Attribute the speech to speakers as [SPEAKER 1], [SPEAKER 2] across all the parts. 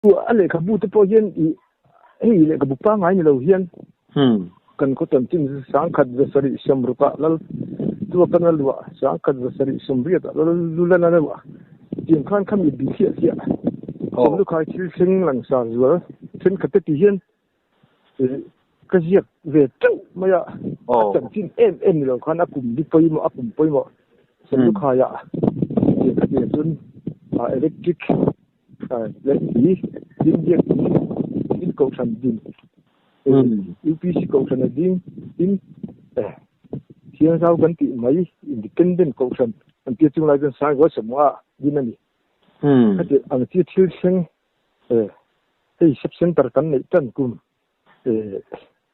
[SPEAKER 1] bu ale ka bu te po yen I ei le ka bu pa ngai ni lo hian kan ko tam chin sang khat ve sari sam rupa lal tu kan al wa sang khat ve sari sam ri ta lal lulan na wa tin khan kham bi khia khia lu khai thil sing lang sa zuwa chen khat ti hian ka ziak ve tu ma ya tam chin em lo khan akum di poi mo apum poi mo sam lu kha ya tin khat ni chun electric le bi din je in ko san din UPC ko san din in hiang sao kan ti mai independent ko san an ti chung lai den sai go samwa din ani hati ang ti thil seng ei sub center kan nei tan kum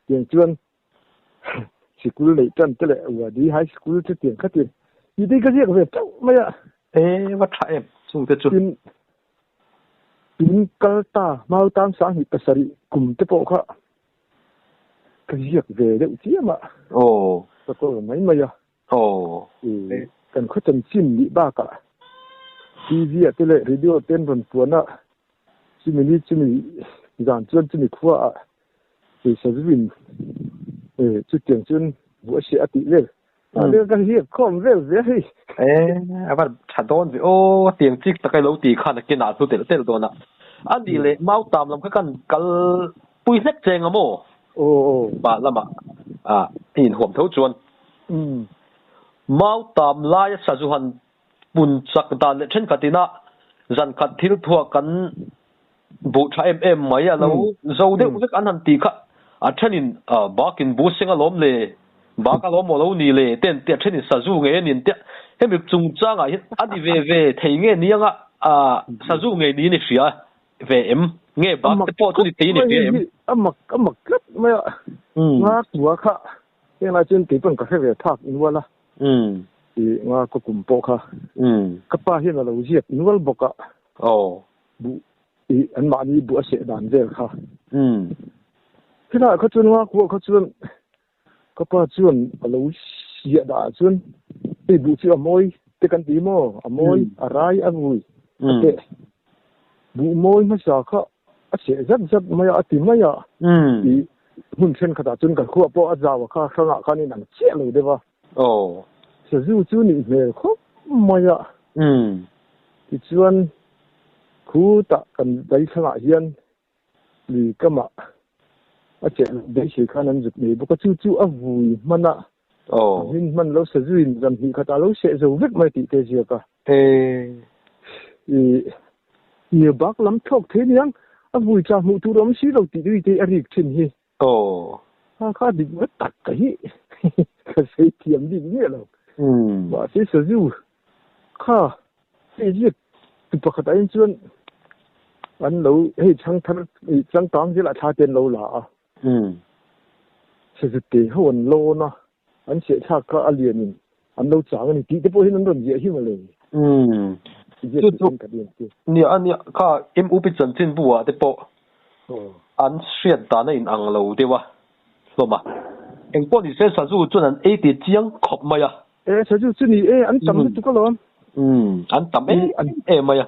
[SPEAKER 1] yang chuan school nei tan tele wa di high school te tiang khati I dei ka je ka ve tau maya
[SPEAKER 2] wa tha em chung te chu
[SPEAKER 1] in kalta mau tam sang hi pasari kum te po kha ka je ve de chi ma ta ko mai maya kan kho chan chin ni ba ka TV tele radio ten ron puana chimini dan chuan chimi khuwa sa zwin chu tiang chun bu se ati le le ka hi khom ve ve hi
[SPEAKER 2] abar thadon vi tiang chik ta kai lo ti khan ke na thu tel do na andi le mau tam lam kha kan kal pui hlek cheng amo ba lama in hom tho chuan mau tam lai sa ju han bun chak da le then katina zan khat thil thua kan bu tha em mai alo zo de vek an han ti kha a thenin bakin bu singa lom le ba ka lom lo ni le ten te thenin sa zu nge nin te hemi chung changa hi adi ve thei nge nianga sa zu nge ni ni fia ve em nge ba te po tu ni te ni ve em
[SPEAKER 1] amak klat ma nga tua kha yang la chen ti pon ka ve thak in wala nga ko kum po kha ka pa hi na lo jiat nual boka bu an ma ni bu se dan vel kha thina kha chun nga ko kha chun ka pa chun lo sia da chun ti bu chi amoi te kan ti mo amoi arai avui te bu moi ma sa kha a se zat maya ati maya hun chen kha da chun ka khu po a jawa kha sanga kha ni nang che lo de ba sa zu chu ni me kho maya ti chuan khu ta kan dai sanga hian li kama a che dai shi kha nan zut me bu ka chu a vui mana hin man lo sa zuin zam hi kha ta lo se zo vek mai ti te zia ka ni bak lam thok the niang a vui cha mu tu rom si lo ti ri te a rik thin hi kha di wat tak ka hi ka sei tiam di ni lo ba se sa zu kha te ji tu pa kha ta in chuan an lo hei chang tang ji la tha ten lo la se zu te hon lo na an se tha ka alien in an lo chang ni ti te po hin an ron je hi ma le
[SPEAKER 2] ni kha em upi chan chin buwa te po an shriat da na in ang lo de wa so ma eng po ni se sa zu chun an e ti chiang khop ma ya
[SPEAKER 1] sa zu chu ni an tam tu ka lo
[SPEAKER 2] an tam ma ya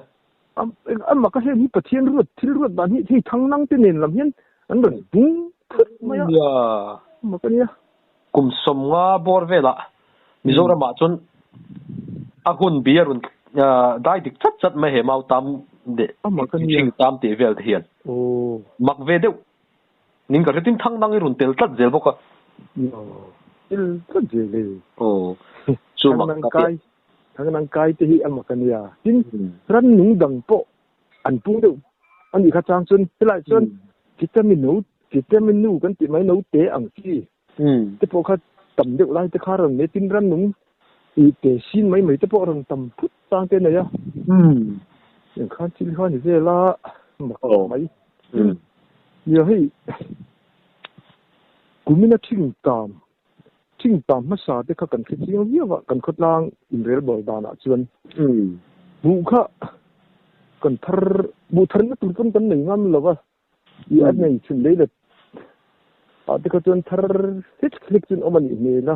[SPEAKER 1] an ma ka he ni pathian ruat thil ruat ban hi thang nang te nen lam hian an ron bung phut ma ya ma ka ni
[SPEAKER 2] kum som nga bor vela mizora ma chun a hun bierun dai dik chat ma he mau tam de ching tam te vel the hian mak ve deu ning ka retin thang nang run tel tat zel boka
[SPEAKER 1] il tat je le
[SPEAKER 2] chu mak ka
[SPEAKER 1] thang nang kai te hi an ma ka ni ya tin ran nung dang po an pung deu an ni kha chang chun pelai chun vitamin nu kan ti mai no te ang chi te po kha tam deu lai te kha ran ne tin ran nung i te sin mai te po ran tam phut tang te na ya yang khan chi kha ni je la ma mai ya hei kumina thing tam ma sa te kha kan khi chiang hiwa kan khot lang in rel bol da na chuan bu kha kan thar na tur kan nei ngam lawa i at nei chun le la te kha chuan thar hit click chun omani ne na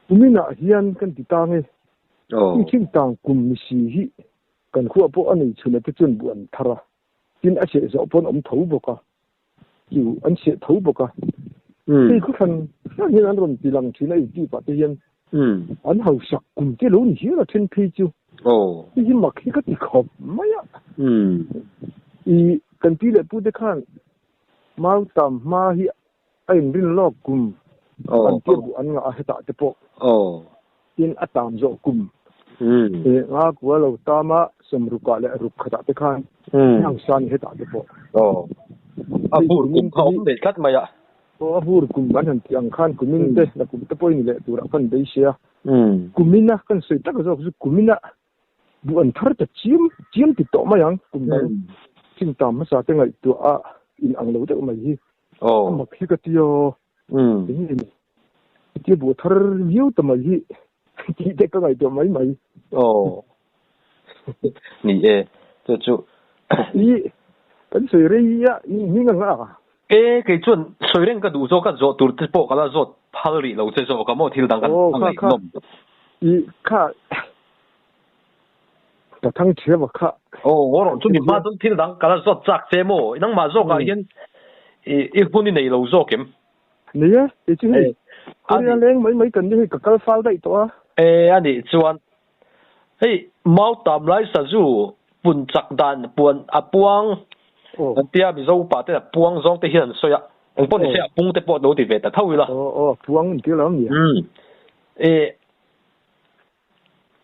[SPEAKER 1] kumina hian kan ti tang e thing tang kum si hi kan khu po ani chuna te chun bu an thara tin a se zo pon tho boka yu an se tho boka ti khu khan ni an ron ti lang thi nei ti pa te yen an hau sak kum te lo ni hi la then phi chu ti mak hi ka ti khop maya i kan ti le pu de khan mau tam ma hi ai rin lo kum an ti bu an nga a heta te po tin atam zo kum nga kwa lo tama samruka le ruk khata te khan yang san heta te po
[SPEAKER 2] abur kum khom de khat maya
[SPEAKER 1] abur kum ban han tiang khan kumin te na kum te poi ni le tura kan dei sia kumina kan sei tak zo kumina bu an thar ta chim ti to ma yang kum dang chim tam ma sa te ngai tu a in ang lo te mai hi ma khi ka ti yo ni ti bu thar view ta mai hi ti te ka ngai to mai
[SPEAKER 2] ni chu
[SPEAKER 1] ni kan sei re ya ni nga
[SPEAKER 2] cái chuyện soi lên cái đủ số cái số tụt bộ cái là số phơi đi lâu chơi số cái mỏ thiếu đằng cái
[SPEAKER 1] nôm ý cả ta thằng chơi mà cả
[SPEAKER 2] 我讲准备马上thiếu đằng cái là số chắc thế mỏ nang mà số cái hiện ít hôm nay lâu số kiếm
[SPEAKER 1] này á cái chuyện này anh lên mấy cần đi cái file đây to
[SPEAKER 2] anh đi chuan hey mau tạm lại sử dụng bún chắc đàn bún buông anh tia bị dâu bà thế là buông giống thế hiện soi ạ anh bọn này sẽ buông thế bọn đâu thì về ta thôi là
[SPEAKER 1] buông cái lắm nhỉ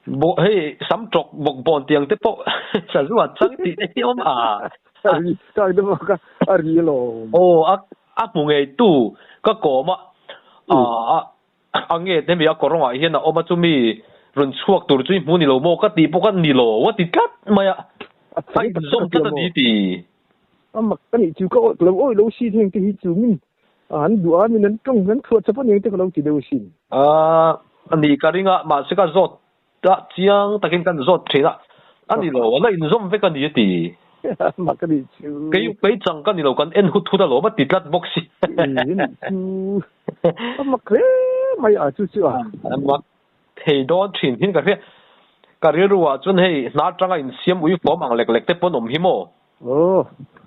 [SPEAKER 2] bộ hey sắm trọc một bọn tiền thế bọn sử dụng chẳng thì thế ông
[SPEAKER 1] cái đó mà cái gì lo
[SPEAKER 2] buông ấy tu cái cổ mà anh nghe thế bây giờ có rồi hiện là ông mà chúng mi run chuộc tụi chúng muốn đi lâu mua cái tí bộ cái đi lâu what đi cắt mà anh sống cái gì thì
[SPEAKER 1] mặc cái này chịu có lâu ôi lâu xí thì cái chịu mình anh đùa mình nên trong hắn thuận chấp nhận cái lâu chỉ lâu xí
[SPEAKER 2] anh đi cái này mà sẽ cái rót đã chiang ta kinh cái rót thế đó anh đi lâu anh in zoom với cái gì thì
[SPEAKER 1] mặc cái này chịu
[SPEAKER 2] cái chẳng cái lâu cái em hút hút lâu mà tịt lát bốc xí
[SPEAKER 1] mặc cái mày chịu
[SPEAKER 2] mặc thì đó chuyện hiện cái rồi chuẩn hay nát trăng anh xem uy phổ mang lệch lệch thế bọn ông hiểm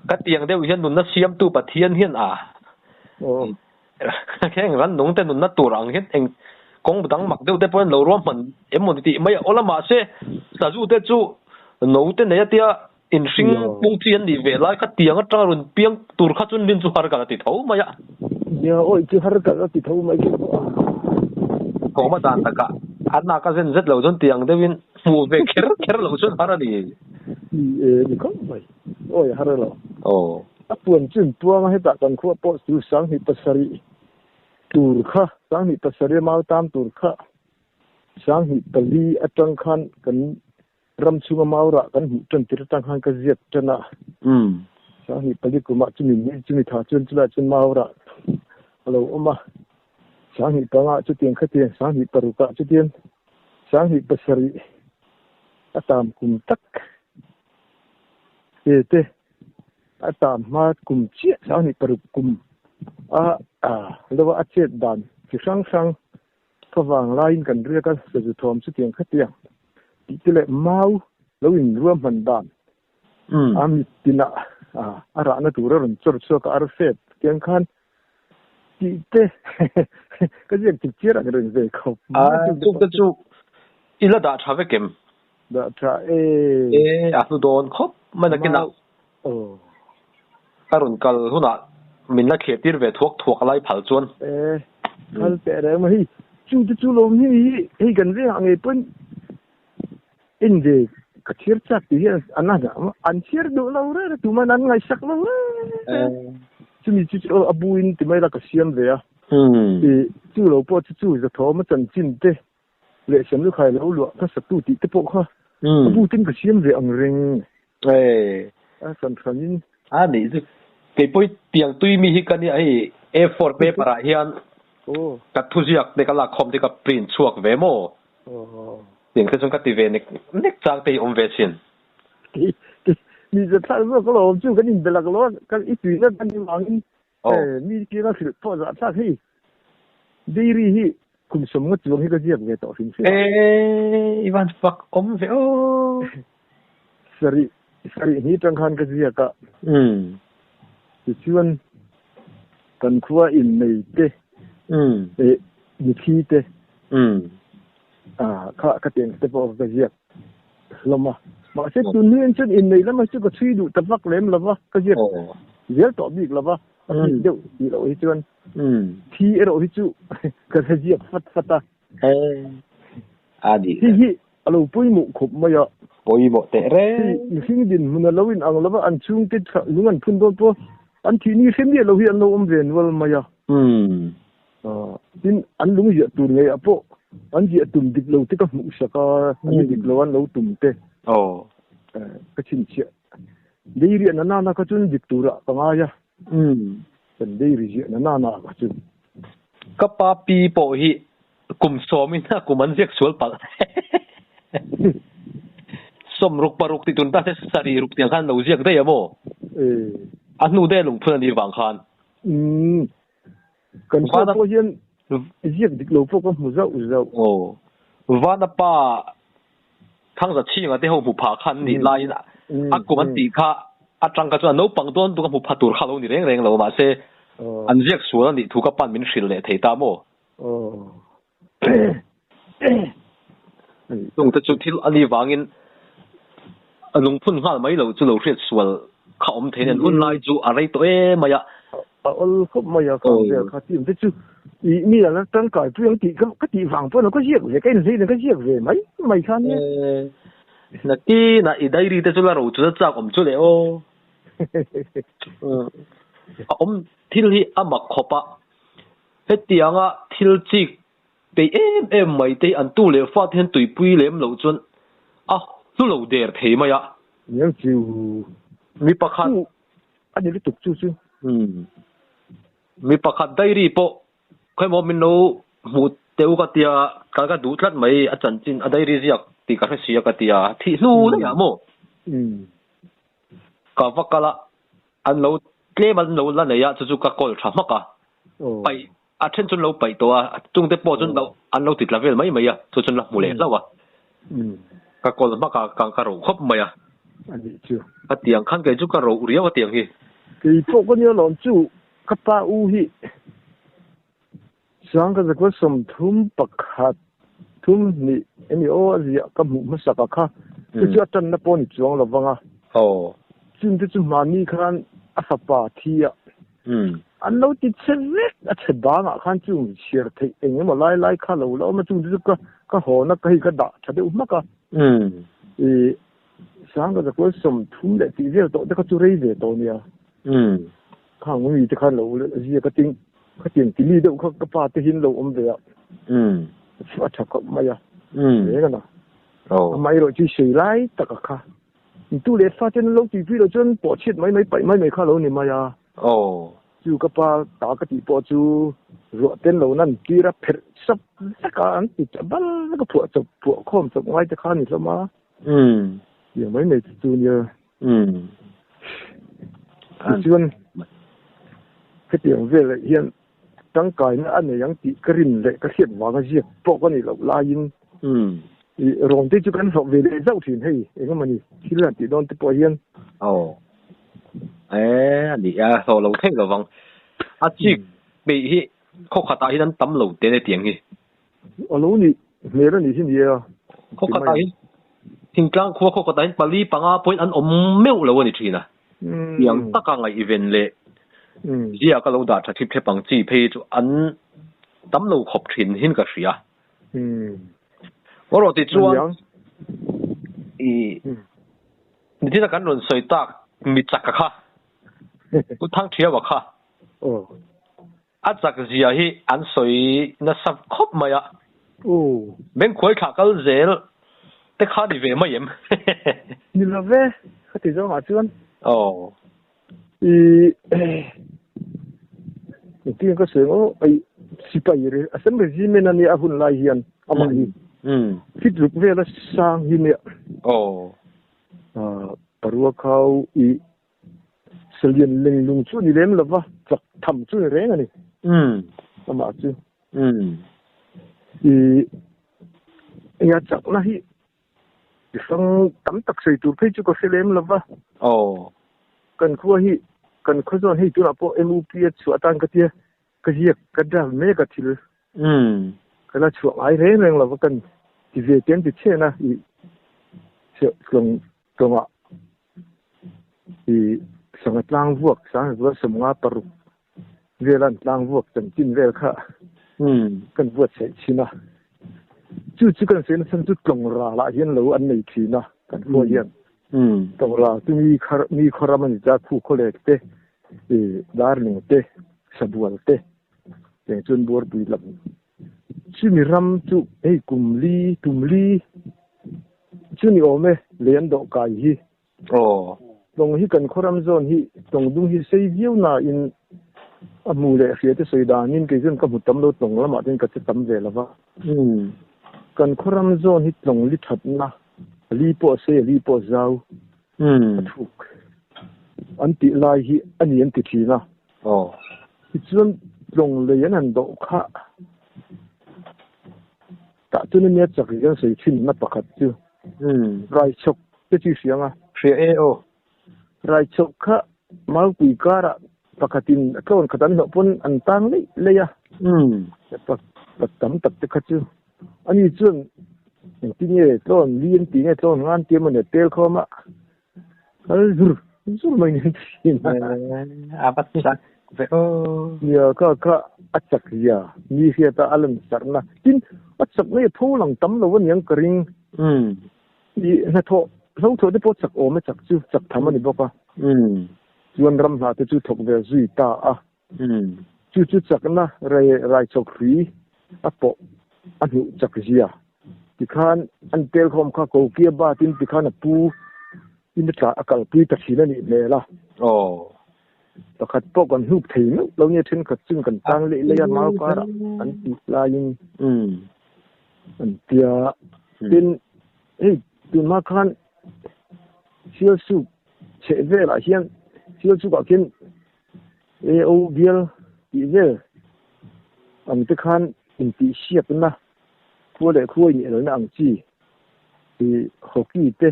[SPEAKER 2] cái tiếng đấy hiện nôn nó xiêm tu bát thiên hiện cái anh vẫn nôn tên nôn nó tu răng hiện anh công bút mặc đấy bọn lâu rồi mình em muốn đi mấy ở là mà sẽ giả dụ đấy chú nấu tên này tia in sinh bung thiên đi về lại cái tiếng ở trong rồi biếng tu khát chuẩn liên chú har cả thì thấu mà ya
[SPEAKER 1] ôi chú har cả thì thấu mà
[SPEAKER 2] có mà đàn tất cả anh nào cái dân rất lâu chuẩn tiếng đấy viên mùa về kéo lâu chuẩn har đi
[SPEAKER 1] đi không vậy ôi har lo apuan chun tua ma heta kan kho po su sang hi pasari tur kha sang hi pasari mau tam tur kha sang hi pali atang khan kan ram chunga mau ra kan hu tan tir tang khan ka ziat chana sang hi pali kuma chumi ni chumi tha chun chula chun mau ra hello oma sang hi panga chu tiang kha tiang sang hi paruka chu tiang sang hi pasari atam kum tak te atam ma kum chia sang ni paru kum lo a che dan chi sang sang ka wang lain kan ria ka su thom chu tiang kha tiang ti le mau lo in ruam man dan am tina ara na tu ron chor cho ka ar fet tiang khan ti te ka je ti chia ra ren ve khop
[SPEAKER 2] chu ila da tha ve kem
[SPEAKER 1] da tra
[SPEAKER 2] tu don khop man cái nào karun kal huna min la khetir ve thuak lai phal chuan
[SPEAKER 1] kal te re ma hi chu lo hi kan ve ang e pun in de ka thir chak ti ana da an thir do lo re tu man an ngai sak lo chu mi chu abuin ti mai la ka siam ve chu lo po chu za tho ma chan chin te le sem lu khai lo lo ka sak tu ti te po kha abu tin ka siam ve ang reng san khanin
[SPEAKER 2] đi cái bôi tiếng tuy mi hi cái này A4 paper à hiền cái thu diệt để cái là com để cái print chuộc về mò tiếng cái trong cái TV này nét trang thì ông về xin
[SPEAKER 1] miจะท่าเมื่อก็เราจู่กันนี่เป็นหลักล้อกันอีกทีนั้นกันนี่วางนี่มีกี่นักศิลป์พอจะท่าที่ดีรีฮีคุมสมงจวงให้ก็เจียบไงต่อสิ่งเสีย
[SPEAKER 2] อีวันฟักอมเฟโอ
[SPEAKER 1] สรี sari hi tang khan ka zia ka ti chuan kan khuwa in nei te e ni thi te ka teng step of the year lama ma se tu nien chen in nei lama chu ka thui du tabak lem lama ka zia zel to big lama deu ti lo hi chuan thi ero hi chu ka zia fata
[SPEAKER 2] adi
[SPEAKER 1] hi alo pui mu khop ma ya
[SPEAKER 2] poi mo te re
[SPEAKER 1] hing din mun lo in ang lama an chung te lungan phun do po an thi ni sem ye lo hi an lo om ven wal ma ya tin an lung ya tur ngai apo an ji tum dik lo te ka mu saka an dik lo an lo tum te ka chin chia dei ri na na ka chun dik tura ka nga ya kan dei ri ji na na ka chun
[SPEAKER 2] ka pa pi po hi kum somin na kuman jek sul pa som ruk paruk ti tun ta se sari ruk tiang khan lo jek dei amo anu de lung phun ni wang khan
[SPEAKER 1] kan pa po hian jek dik lo po ka mu zau
[SPEAKER 2] vana pa thang za chi nga te ho bu pha khan ni lai na akuman ti kha atang ka chuan no pang don tu ka mu phatur khalo ni reng reng lo ma se an jek su ni thu ka pan min hril le thei ta mo tung ta chu thil ani wangin anung phun ngal mai lo chu lo hret sual kha om thein un lai chu arai to e maya
[SPEAKER 1] ol khop maya ka ve kha tim te chu i mi la tang kai tu yang ti ka ti wang po no ka jiek ve kai ni ka jiek ve mai khan ne
[SPEAKER 2] na ki na i dai ri te chu la ro chu cha om chu le o om thil hi ama khopa hetianga thil chi te em mai te an tu le fa then tui pui lem lo chun tu lo der thei maya
[SPEAKER 1] yang chu
[SPEAKER 2] mi pakhat
[SPEAKER 1] ani li tuk chu
[SPEAKER 2] mi pakhat dai ri po khoi mo min no mu teu ka tia ka du tlat mai a chan chin a dai ri ziak ti ka sia ka tia thi lu la mo ka vakala an lo tle ban lo la ne ya chu ka kol tha maka pai a then chun lo pai to a chung te po chun lo an lo tit la vel mai mai ya chu chun la mu le lawa ka kol maka ka ro khop mai ya
[SPEAKER 1] ani chu
[SPEAKER 2] a tiang khan ke chu ka ro uriya wa tiang hi
[SPEAKER 1] ki po ko ni lom chu ka pa u hi sang ka ko som thum pakhat thum ni ani o azia ka mu ma sa ka kha chu atan na po ni chuang lo wanga chin te chu ma ni khan a sa pa thia an lo ti chevek a cheba nga khan chu shir thei eng ma lai kha lo ma chu ka ho na kai ka da thade u ma ka sang ka ko som thum le ti ve to de ka chu rei ve to nia khang mi te khan lo le ji ka ting ti li de ka pa te hin lo om ve ya fa tha ko ma ya ga na mai ro chi shei lai ta ka kha tu le fa chen lo ti pi lo chen po chit mai pai mai kha lo ni ma ya chu ka pa ta ka ti po chu ro ten lo nan ti ra pher sap ka an ti bal ka phu khom chop ngai te khan ni lo ma ya mai nei tu nia chuan cái tiếng về lại hiện trong cái nó anh này yang tí cái rình lệ cái hiện vào cái gì bộ cái này là la in rồi thì chú cần học về để giáo trình hay cái mà này khi là tí đón tí bỏ hiện
[SPEAKER 2] đi à hồ lâu thế rồi vâng chỉ bị hi khó khăn tại hiện tấm lâu tên tiếng hi
[SPEAKER 1] lâu ni nghe ra ni xin gì à
[SPEAKER 2] khó khăn tại hiện trang khó khăn tại Bali bằng à point anh mèo lâu ni chuyện à yang tất cả ngày event lệ giờ cái lâu đã thịt thịt bằng chỉ phê cho anh tấm lâu học trình hin cái gì à rồi thì chuan你听到讲论水大咪杂个卡我汤铁个卡啊杂个是啊去按水那十克咪啊免开卡个热得卡你为乜嘢
[SPEAKER 1] 你那呗他提着马转tiếng cái sướng ó ai si pai re asam re ji men ani ahun lai hian ama hi fit ruk ve la sang hi ne parua khau I selian leng lung chu ni lem lova chak tham chu re ngani ama chu I ya chak na hi sang tam tak sei tu phei chu ko selem lova kan khu hi kan khu zon hi tu na po MUP chu atan ka tia ka hiak ka da me ka thil kana chu ai reng lova kan ti ve ten ti che na i klong klonga i sangat lang vuak sang vuak semua paru velan lang vuak tan tin vel kha kan vuat se china chu kan sen san chu klong ra la hian lo an nei thina kan ho hian to ra tu mi kharaman ja khu khole te darling te sabual te te chun bor bi lam chu mi ram chu tumli chu ni ome len do kai hi tong hi kan khoram zon hi tong dung hi sei viu na in amu le fia te soi da nin ke jun ka mutam lo tong lama tin ka tam ve lawa kan khoram zon hi tong li that na li po se li po zau thuk anti lai hi ani anti thina hi chun tong le yan an do kha ta tu ne chak yan sei chin na pakhat chu rai chok te chi sianga rai chok kha mau pi kara pakatin kawan katan no pun antang le ya pak tam tak te khachu ani chun ti nge ton lien ti nge ton ngan ti man tel khoma al zur mai ni tin
[SPEAKER 2] apat sak ve
[SPEAKER 1] ya ka achak ya ni sia ta alam sarna tin achak ne tho lang tam lo wan yang kring ni na tho long tho de po chak o me chak chu chak thamani boka chuan ram hla te chu thok ve zui ta a chu chak na rai chok ri a po a nu chak zia ti khan an tel khom kha ko kia ba tin ti khan a pu in ta akal pi ta thina ni le la pakhat po kan hup thei no lo ni thin khat chung kan tang le yan mau ka ra an ti la yin an tia tin tin ma khan siêu su che ve la hian siêu su ka kin o bial ti ve am te khan in ti siap na khuai ni lo na ang chi ti hockey te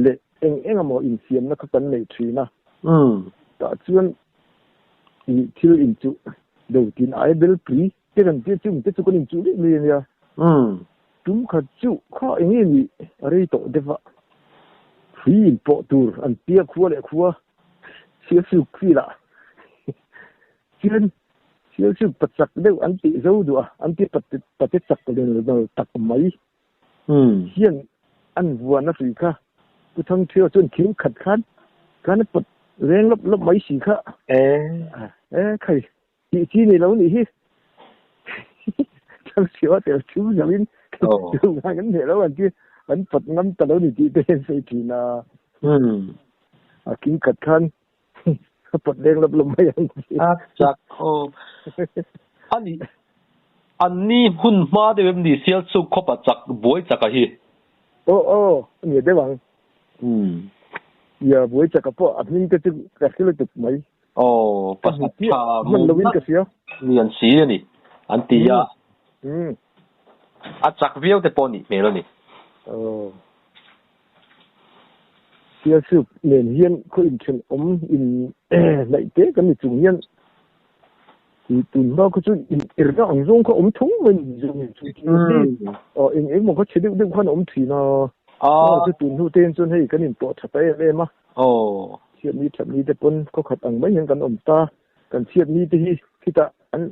[SPEAKER 1] le eng amo in siam na khan nei thina ta chuan i thil in chu do tin ai bel pri te kan te chu kon in chu le ya tum kha chu kha eng ni ari to deva free po tur an pia khua siêu su khi la siêu su patsak deu an ti zo du an ti pat chak den lo tak mai hian an vuan na fri kha ku thang thio chun kim khat khan kan pat reng lop mai si kha khai chi ni lo ni hi thang siêu te chu jamin chu ga kan ne lo an ti an pat ngam ta lo ni ti te sei thi na kim khat khan pat reng lop mai an
[SPEAKER 2] chak ani hun ma de bem ni sial chu khopa chak boi chaka hi
[SPEAKER 1] ni de wang ya boi chaka po admin ke chu ka khilo tu mai
[SPEAKER 2] pasat tha
[SPEAKER 1] man lovin ka sia
[SPEAKER 2] ni an si ni an ti ya a chak viau te poni me lo ni
[SPEAKER 1] sia su nen hian ko in chen in lai te kan ni chung hian thì tụi nó có chút ở đó ông dùng có ông thúng mình dùng em một cái chế độ khoan ông thì nó cái tụi nó tên cho hay cái niệm bộ thật đấy em á chuyện như thật như thế pun có khát ăn mấy những cái ông ta cái chuyện như thế khi ta anh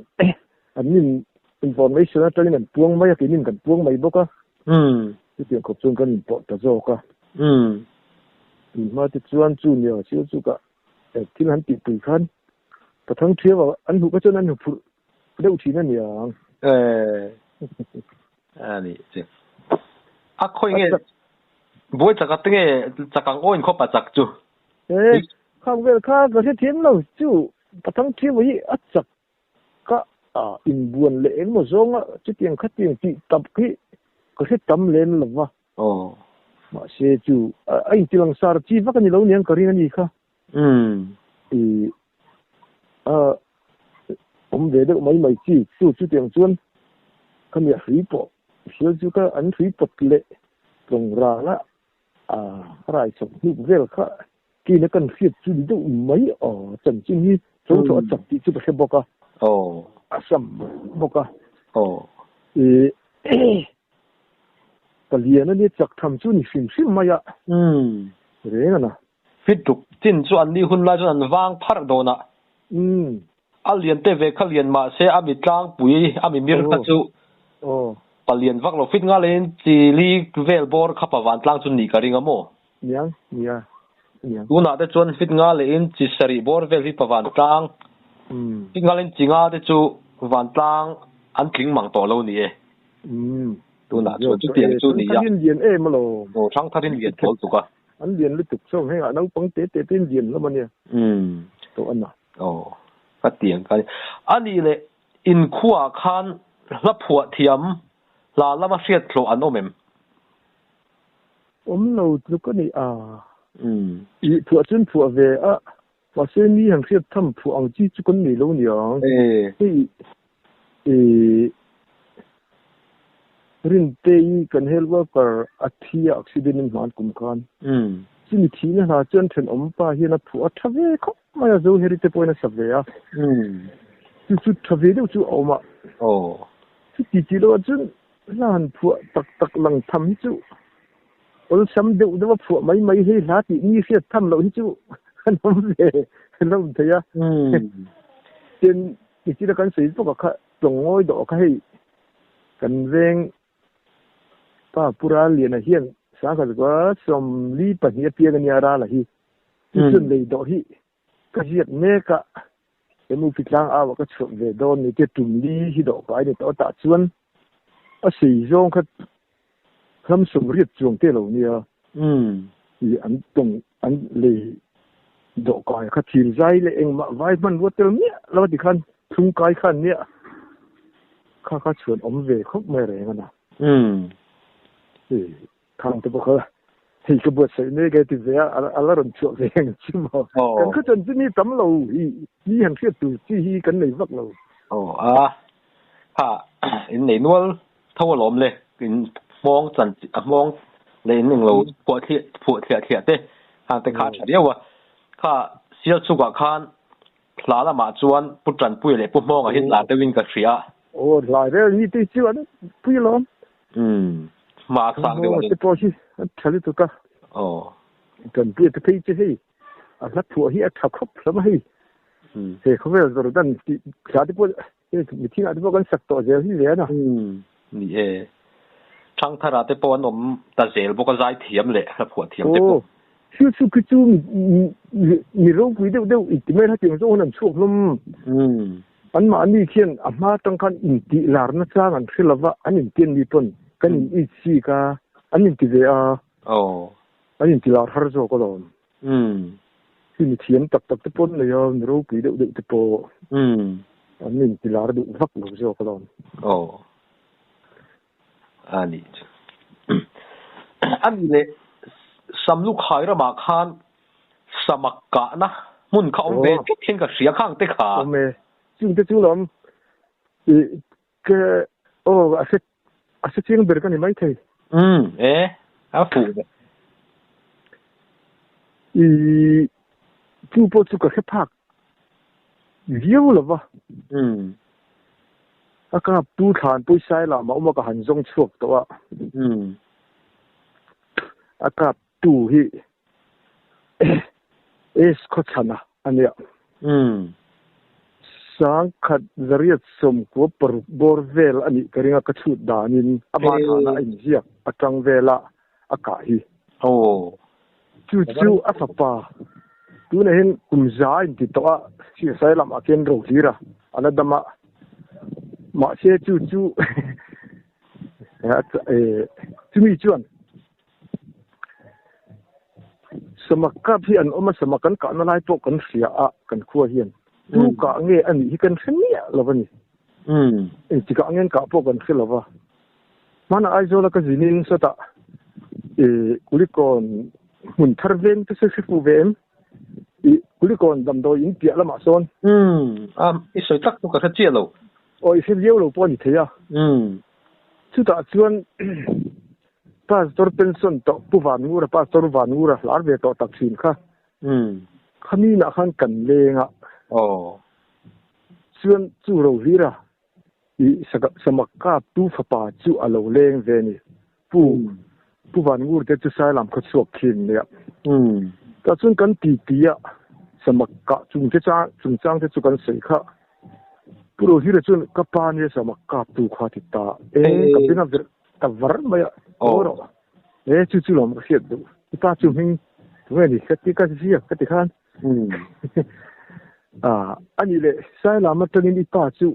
[SPEAKER 1] nhìn information cho nên buông mấy cái nhìn cái buông mấy bốc á cái chuyện khóc chung cái niệm bộ thật rồi cả mà thì chuan chu nhiều chiếu chu cả thì hắn bị tụi khăn và thằng kia vào anh hụt cái chỗ anh hụt đâu chỉ là nhiều
[SPEAKER 2] này chứ khôi nghe bố chắc cái nghe chắc càng ôn khó bắt chắc chứ
[SPEAKER 1] không cái cái thiên lâu chứ và thằng kia vậy chắc cái in buồn lệ một số á chứ tiền khách tiền chị tập cái tấm lên là vào mà xe chứ anh chỉ làm sao chỉ vắt cái gì lâu niên cái gì cả thì ông về được mấy chi chú tiền chuan cái gì free po siêu chú cái anh free po lệ trồng ra là rai sọc ni vel kha ki na kan khiat chu du mai chan chin hi so so chak ti chu ba boka asam boka palian ni chak tham chu ni sim maya re na
[SPEAKER 2] fit tuk tin chu an ni hun la chu an wang phar do na alien te ve khalian ma se ami tlang pui ami mir kha chu palian vak lo fit nga len chi li vel bor khapa wan tlang chu ni ka ringa mo
[SPEAKER 1] niang
[SPEAKER 2] tu na te chon fit nga le in chi sari bor vel hi pawan tlang fit nga len chi nga te chu wan tlang an tling mang to lo ni e tu na chu tiang chu ni ya
[SPEAKER 1] lien e ma lo
[SPEAKER 2] thang tharin lien tol tu ka
[SPEAKER 1] an lien lu tuk so he nau pang te tin lien lo ma ne to an na
[SPEAKER 2] ka tiang ka ani le in khuwa khan la phua thiam la lama hriat thlo an omem
[SPEAKER 1] lo tu ko ni i phua chun phua ve wa se ni han hriat tham phu ang chi chu kon ni lo ni rin te kan hel worker athia accident in man kum khan chini thina ha chen then om pa hi na phu athave kho ma zo heri te poina sabve ya chu thave de chu oma chu ti lo chun lan phu tak lang tham hi chu ol sam de u phu mai he la ti ni fiat tham lo hi chu kan om ve lo te ya ten ti da kan sei to ka tong ngoi do ka hei kan veng pa pura lian hian sa ka ga som li pa hi pia ga nia ra la hi chun lei do hi ka hiat me ka emu pitlang a ka chho ve don ni te tum li hi do ka ni to ta chuan a sei zong kha kham sum riat chung te lo nia i an tong an le do ka kha thil zai le eng ma vai man wo tel ni lo ti khan thung kai khan ni kha chuan om ve khop me re nga na thang te bokha hi ka bo sai ne ga ti ve ala ron chu ve ng chi mo kan ka chen ni tam lo hi han khiat tu chi hi kan nei vak lo
[SPEAKER 2] in nei nual thaw lom le in mong chan mong le ning lo po thia te hang te kha thariya wa kha sia chu ga khan la la ma chuan putran pui le pu mong a hin la te win ka thria
[SPEAKER 1] lại ra như thế chứ anh quý lắm
[SPEAKER 2] mà sang được
[SPEAKER 1] cái bao nhiêu thấy được cả cần biết cái gì chứ là thua hi thắc khóc lắm hi thì không phải rồi đang cái gì bộ cái gì nào bộ cái sắc tỏ giờ hi vậy na
[SPEAKER 2] nè thằng thà ra cái bộ nôm ta dễ bộ cái giải thiểm lệ là phù thiểm thế bộ
[SPEAKER 1] chứ cái chú mi râu quý đâu ít mấy thằng tiếng râu nằm chuột lắm anh mà anh đi khiên mà trong căn in tị là nó sang anh khi là vợ anh in tiền đi tuần cái in ít gì cả anh in tị về anh in tị là hết rồi có đâu khi mình thiếm tập cái tuần này rồi râu quý đâu được bộ anh in tị là được vấp rồi có đâu
[SPEAKER 2] anh anh này sắm lúc khai ra mà khan samak cả na muốn không về chút thiên cả xía khang tê khá
[SPEAKER 1] chung lắm cái sẽ tiếng biệt cái này mấy thầy
[SPEAKER 2] phụ
[SPEAKER 1] chú bố chú cái phạc nhiều là vợ cái tu thản bôi sai là mà ông cái hành động chuộc đó cái tu hi có chana anh ạ sang khát zariat som của bor vel ani karinga ka chut danin ama thana in zia atang vela aka hi chu afapa tu ne hin kumza in ti to si sai lam aken ro hira anadama ma se chu mi chuan samakka phi an oma samakan ka na lai to kan sia a kan khuwa hian tu ka nge ani hi kan khania lawani ti ka ngen ka po kan khilawa mana ai zo la ka zinin sata kulikon mun tharven te se fu vem kulikon dam do in pia lama son
[SPEAKER 2] i soi tak tu ka kha chia lo
[SPEAKER 1] oi se yeu lo po ni theya chu ta chuan pastor pension to pu van ngura pastor van ngura lar ve to taksin kha khami na khan kan lenga chuan chu ro hira I samakka tu fapa chu alo leng ve ni pu van ngur te chu sai lam kho chok khin ne ta chun kan ti tia samakka chung te chang te chu kan sei kha puro hira chun kapa ni samakka tu kha ti ta ka bina ver ta var ma ya oro chu lom ka hiat du ta chu hing ve ni khati ka sia ka ti khan ani le sai lam ma tani pa chu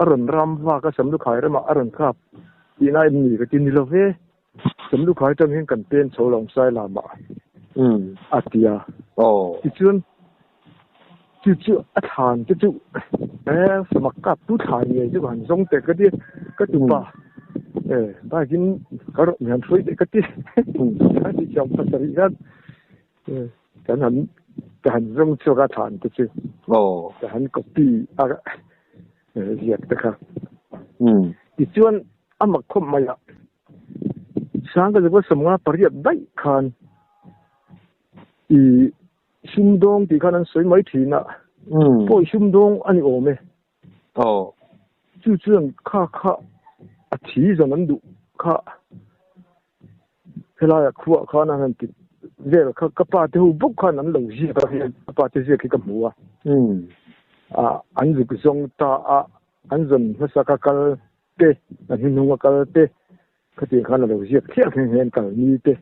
[SPEAKER 1] aron ram wa ka samlu khai rama aron khap ina ni ka tin lo ve samlu khai tang hin kan pen cholong sai lama atia chu athan chu samakka tu thai ye chu han song te ka di ka tu pa ba jin ka ro nyan thui te ka ti ka ti chom pa sari gan kan han song chu ka than te chu han ko pi a diệt tất cả, thì chuyện âm mặc không mày ạ, sáng cái gì sớm ngã bariat đấy khan, thì xung đông thì khan anh soi mấy thì nè, bôi xung đông anh ôm mẹ, chú chuyện khá thì giờ mình đủ khá, thế là khu khan anh thì về là các bạn thì bốc khan anh lâu gì các bạn thì gì cái mua anh dùng giống ta anh dùng nó sao các tê anh hình dung các tê cái tiền khăn là đầu tiên thiết hiện cả như tê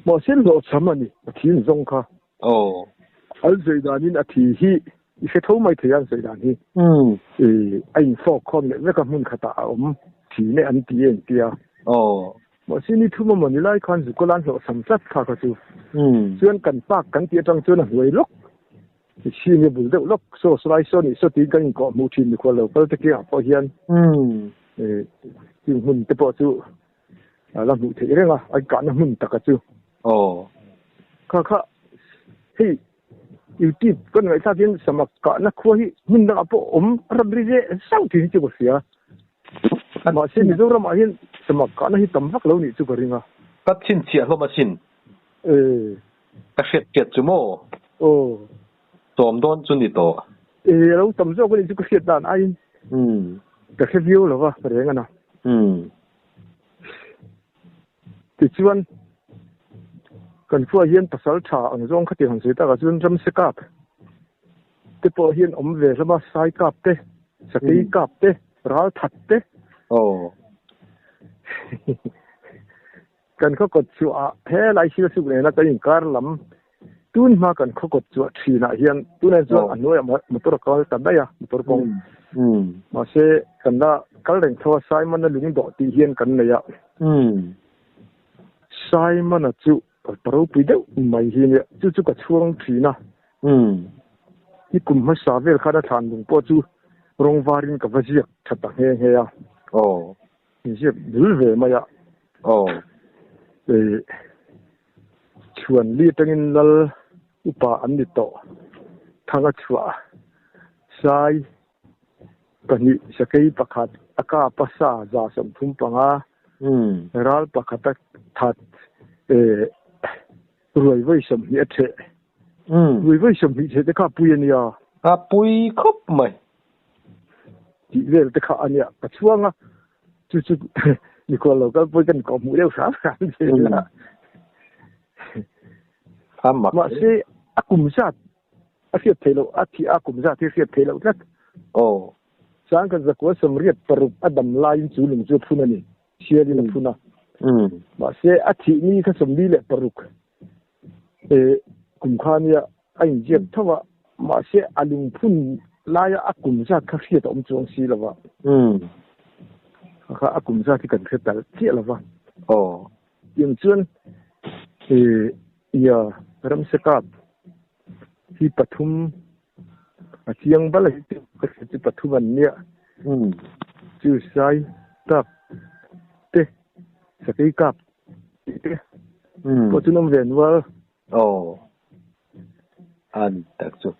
[SPEAKER 1] mà xin lỗi sớm anh thì giống cả anh rồi đó nên thì hi sẽ thấu mấy thời gian rồi đó hi anh phô con này với các môn khát áo thì này anh tiền kia mà xin đi thu mà mình lại khăn dùng cái lan lộ sắm rất khá cái chú chuyên cần bạc cần tiền trong chuyên là người lúc khi người bùn đậu lốc số slide số này số tiền cái có một chuyện được lâu cái kia có hiện thì mình tiếp tục chú làm vụ thế đấy mà anh cả nó mình tất cả chú khá hey YouTube con người ta tin sao mà cả nó khôi mình đã bộ rất dễ sao thì chưa có gì mà xin thì rồi mà hiện sao mà cả nó hiện tầm vóc lâu này chú có riêng à
[SPEAKER 2] các xin chia không mà xin các phiệt chú mô tôm đón chuẩn đi to
[SPEAKER 1] lâu tầm sau cái này chú có phiệt đàn ai các cái view là va phải nghe nào thì chú anh cần phơi hiện pasal cha anh rong khát tiền gì ta cái chuyện chăm sóc cáp cái phơi hiện về là mà sai cáp thế saki cáp thế rau thật thế cần có cột chùa thế lại xưa xưa này nó cái những cái lắm tuân mà cần có cột chùa thì là hiện tuân này chùa anh nói mà tôi có tận đây à tôi có mà sẽ cần là cái đèn thua sai mà nó lúng đỏ thì hiện cần này à sai mà nó chịu bảo bị đâu mày hiện chú có chuông thì na cái cùng mà sao về khai ra thàn đúng bao chú rong varin cái vật gì thật là hay hay à cái gì đủ về mà à để chuẩn bị tên là upa anh đi to thằng cái chùa sai cái này sẽ cái bạc hạt aka pasa ra sắm thùng băng à ral bạc hạt thật rồi với sắm hết thế rồi với sắm hết thế cái bùi này
[SPEAKER 2] à bùi khóc mày
[SPEAKER 1] chỉ về cái khả anh ạ cái chuông á chú你过了个不跟搞木料啥啥的啦，嘛是阿公啥，阿些配了，阿提阿公啥，这些配了那，上个是过什么日不如阿dam拉因主龙就铺那里，写的那铺那，嘛是阿提你他什么了不如，公看呀，阿因接他话，嘛是阿龙铺拉呀阿公啥，他写的我们装饰了吧，các cùng gia thì cần thiết là tiếc là vâng nhưng chuyên thì giờ làm sẽ cáp thì Pathum chiang bala thì Pathum anh nhé chú sai cáp thế sẽ cái cáp thế có chú nông viện vào
[SPEAKER 2] anh đặc chú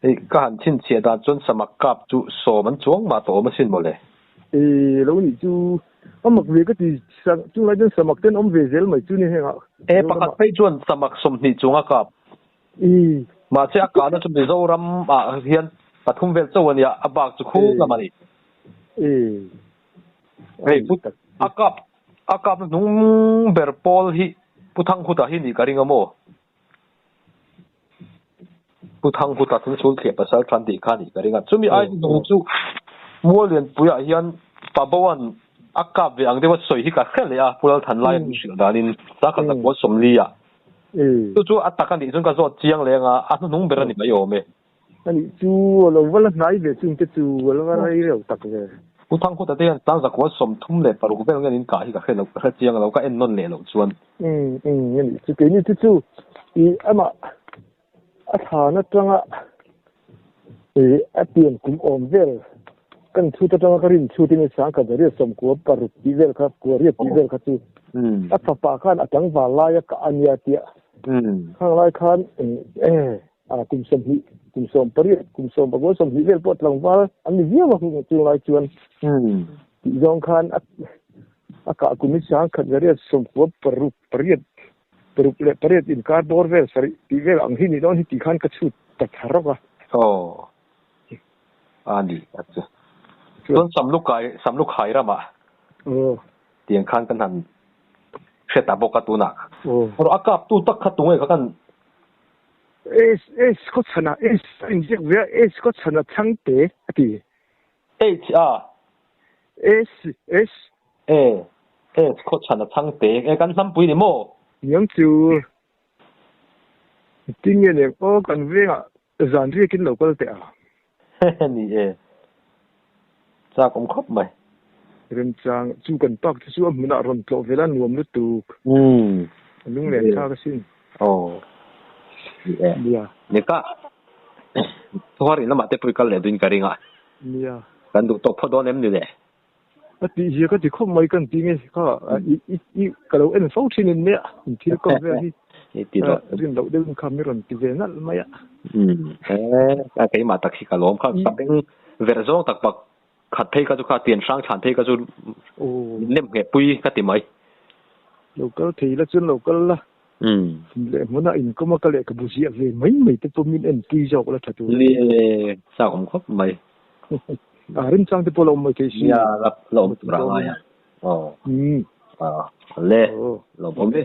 [SPEAKER 2] cái hành trình xe đạp chuyên sắm cáp chú số mình chuông mà tổ mà xin một lệ
[SPEAKER 1] lâu này chú mặc về cái gì chúng lại đến sắm mặc tên về dễ mà chú này hả
[SPEAKER 2] pakat phê chuan samak som ni chunga kap mà sẽ cả nó chuẩn bị dâu ram hiền pathum vel châu ania abak chu khu la mani akap nung berpol hi puthang khuta hi ni karinga mo puthang khuta thun sul khep pasal than ti khani karinga chumi ai nung chu mualian puya hian pabawan akap ve ang dewa soi hi ka khel ya pulal than lai sil danin ta ka tak wa somli ya chu atakan di chung ka zo chiang lenga anu nung berani ba yo me
[SPEAKER 1] ani chu lo wala nai ve chung te chu wala rai reu tak ve
[SPEAKER 2] puthang khuta te tang za ko som thum le paru ko bel in ka hi ka khel lo ka chiang lo ka en non le lo chuan
[SPEAKER 1] ani chu ke ni chu I ama athana tanga atien kum om vel kan chu ta tanga karin chu tin sang ka dare som ko paru pi vel kha ko ri pi vel kha chu atapa khan atang wa la ya ka ania tia khang lai khan kum som pari kum som bago som hi vel pot lang wa ani via wa hu chu lai chuan jong khan aka kum sang kha dare som ko paru pari pari in kar bor vel sari pi vel ang hi ni don hi ti khan ka chu ta tharoka
[SPEAKER 2] ani acha don samluk khai rama tiang khan kan han seta boka tuna or akap tu tak khatung e kan
[SPEAKER 1] ko chana injek we ko chana changte ati
[SPEAKER 2] ko chana changte e kan sam pui ni mo
[SPEAKER 1] yang chu tinge ne ko kan ve zan ri kin local te
[SPEAKER 2] ni cha cũng khóc mày
[SPEAKER 1] ren chang chu kan pak chu am na ron tlo vela nuam lu tu lung le cha ka sin
[SPEAKER 2] ni ka thori na mate pui kal le duin karinga kan du to phodon em ni le
[SPEAKER 1] ati hi ka ti khom mai kan ti nge ka I ka lo en fo thin in ne thil ko ve hi ti do rin lo de cameron ti ve na maya
[SPEAKER 2] ka kai ma tak hi ka lom kha sapeng verzong tak pak khát thấy cái chú khát tiền sang sản thấy cái chú nem nghe pui cái tiền mấy
[SPEAKER 1] local thì là chuyên local là lệ muốn là in có một cái lệ cái bút gì về mấy cái tôm min en pui dọc là thật
[SPEAKER 2] li sao cũng khóc mày
[SPEAKER 1] rin sang thì polo mấy cái gì
[SPEAKER 2] ya lom ra ngay lệ lom đi